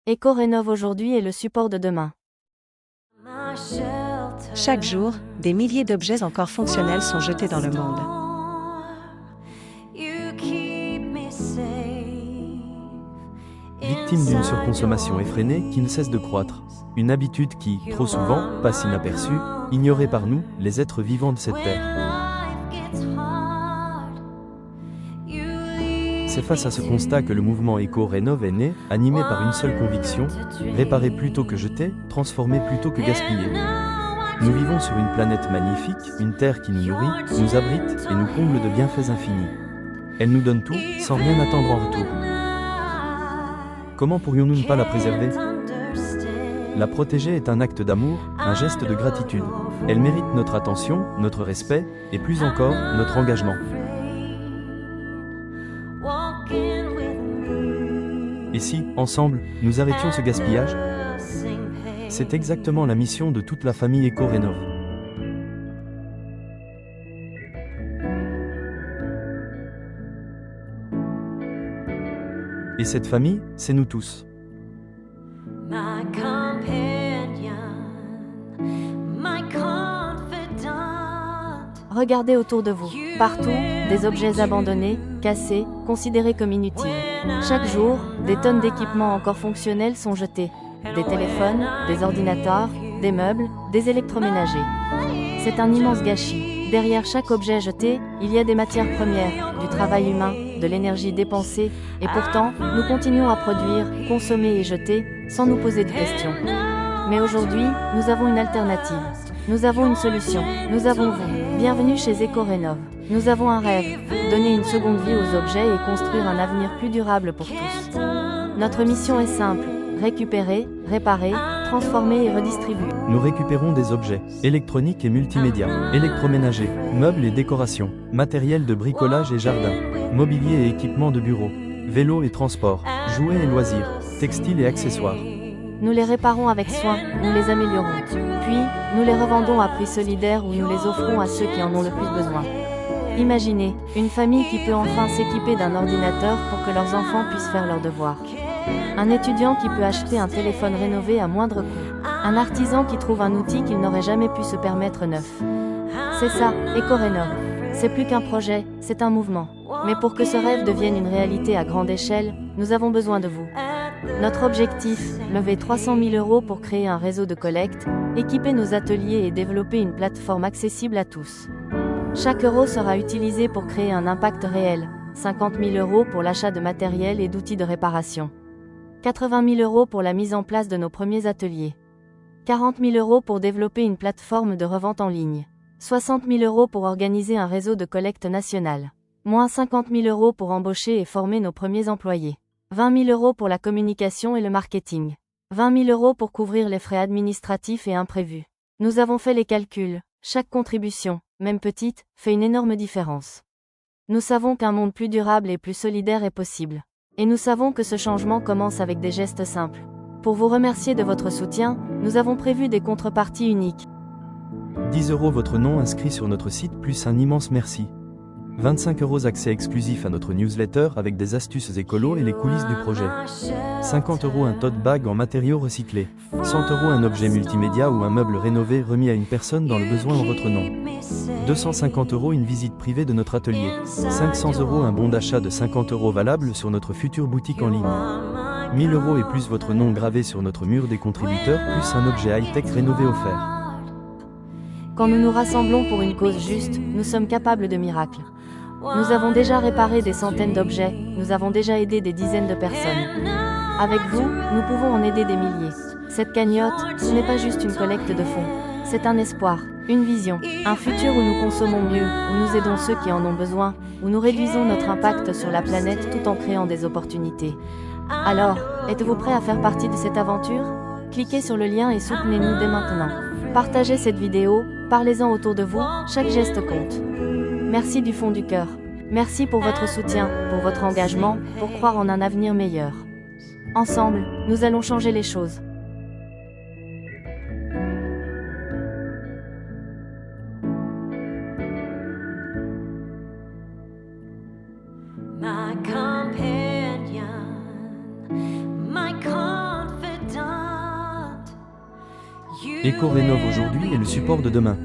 Éco-Rénov aujourd'hui est le support de demain. Chaque jour, des milliers d'objets encore fonctionnels sont jetés dans le monde. Victime d'une surconsommation effrénée qui ne cesse de croître. Une habitude qui, trop souvent, passe inaperçue, ignorée par nous, les êtres vivants de cette terre. C'est face à ce constat que le mouvement Éco-Rénov est né, animé par une seule conviction, réparer plutôt que jeter, transformer plutôt que gaspiller. Nous vivons sur une planète magnifique, une terre qui nous nourrit, nous abrite et nous comble de bienfaits infinis. Elle nous donne tout, sans rien attendre en retour. Comment pourrions-nous ne pas la préserver ? La protéger est un acte d'amour, un geste de gratitude. Elle mérite notre attention, notre respect, et plus encore, notre engagement. Et si, ensemble, nous arrêtions ce gaspillage ? C'est exactement la mission de toute la famille Éco-Rénov. Et cette famille, c'est nous tous. Regardez autour de vous. Partout, des objets abandonnés, cassés, considérés comme inutiles. Chaque jour, des tonnes d'équipements encore fonctionnels sont jetés. Des téléphones, des ordinateurs, des meubles, des électroménagers. C'est un immense gâchis. Derrière chaque objet jeté, il y a des matières premières, du travail humain, de l'énergie dépensée, et pourtant, nous continuons à produire, consommer et jeter, sans nous poser de questions. Mais aujourd'hui, nous avons une alternative. Nous avons une solution. Nous avons vous. Bienvenue chez Éco-Rénov. Nous avons un rêve, donner une seconde vie aux objets et construire un avenir plus durable pour tous. Notre mission est simple, récupérer, réparer, transformer et redistribuer. Nous récupérons des objets, électroniques et multimédia, électroménagers, meubles et décorations, matériel de bricolage et jardin, mobilier et équipements de bureau, vélos et transports, jouets et loisirs, textiles et accessoires. Nous les réparons avec soin, nous les améliorons. Puis, nous les revendons à prix solidaire ou nous les offrons à ceux qui en ont le plus besoin. Imaginez, une famille qui peut enfin s'équiper d'un ordinateur pour que leurs enfants puissent faire leurs devoirs. Un étudiant qui peut acheter un téléphone rénové à moindre coût. Un artisan qui trouve un outil qu'il n'aurait jamais pu se permettre neuf. C'est ça, Éco-Rénov. C'est plus qu'un projet, c'est un mouvement. Mais pour que ce rêve devienne une réalité à grande échelle, nous avons besoin de vous. Notre objectif, lever 300 000 € pour créer un réseau de collecte, équiper nos ateliers et développer une plateforme accessible à tous. Chaque euro sera utilisé pour créer un impact réel, 50 000 € pour l'achat de matériel et d'outils de réparation. 80 000 € pour la mise en place de nos premiers ateliers. 40 000 € pour développer une plateforme de revente en ligne. 60 000 € pour organiser un réseau de collecte national. Moins 50 000 € pour embaucher et former nos premiers employés. 20 000 € pour la communication et le marketing. 20 000 € pour couvrir les frais administratifs et imprévus. Nous avons fait les calculs. Chaque contribution, même petite, fait une énorme différence. Nous savons qu'un monde plus durable et plus solidaire est possible. Et nous savons que ce changement commence avec des gestes simples. Pour vous remercier de votre soutien, nous avons prévu des contreparties uniques. 10 € votre nom inscrit sur notre site plus un immense merci. 25 € accès exclusif à notre newsletter avec des astuces écolo et les coulisses du projet. 50 € un tote bag en matériaux recyclés. 100 € un objet multimédia ou un meuble rénové remis à une personne dans le besoin en votre nom. 250 € une visite privée de notre atelier. 500 € un bon d'achat de 50 € valable sur notre future boutique en ligne. 1000 € et plus votre nom gravé sur notre mur des contributeurs plus un objet high-tech rénové offert. Quand nous nous rassemblons pour une cause juste, nous sommes capables de miracles. Nous avons déjà réparé des centaines d'objets, nous avons déjà aidé des dizaines de personnes. Avec vous, nous pouvons en aider des milliers. Cette cagnotte, ce n'est pas juste une collecte de fonds. C'est un espoir, une vision, un futur où nous consommons mieux, où nous aidons ceux qui en ont besoin, où nous réduisons notre impact sur la planète tout en créant des opportunités. Alors, êtes-vous prêt à faire partie de cette aventure ? Cliquez sur le lien et soutenez-nous dès maintenant. Partagez cette vidéo, parlez-en autour de vous, chaque geste compte. Merci du fond du cœur. Merci pour votre soutien, pour votre engagement, pour croire en un avenir meilleur. Ensemble, nous allons changer les choses. My companion, my confidant. Éco rénove aujourd'hui et le support de demain.